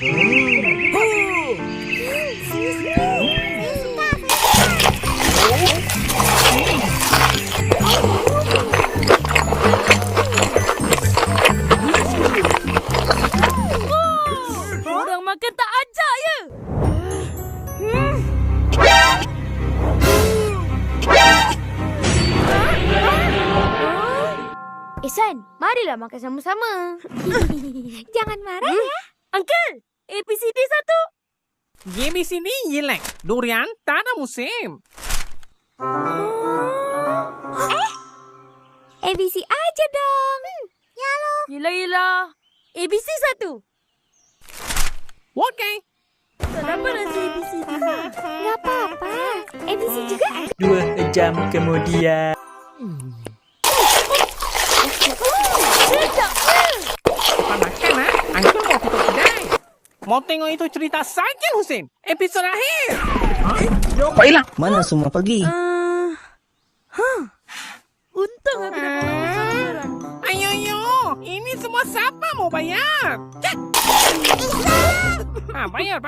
Orang makan tak ajak je. San, marilah makan sama-sama. Jangan marah ya. Uncle, ABCD 1. ABCD jelek. Durian tak ada musim. ABC aja dong. Ya lo. Yelah. ABC 1. Okey. Tak dapat rasa ABCD. Nggak apa-apa. ABC juga ada. 2 jam kemudian. Sedap. Pandangkan, ha? Uncle mau tutup kedai. Mau tengok itu cerita Cycle Hussein. Episod akhir. Baiklah. Mana semua pergi? Untung aku dapat nombor seorang. Ayo. Ini semua siapa mau bayar? Cek. Bayar.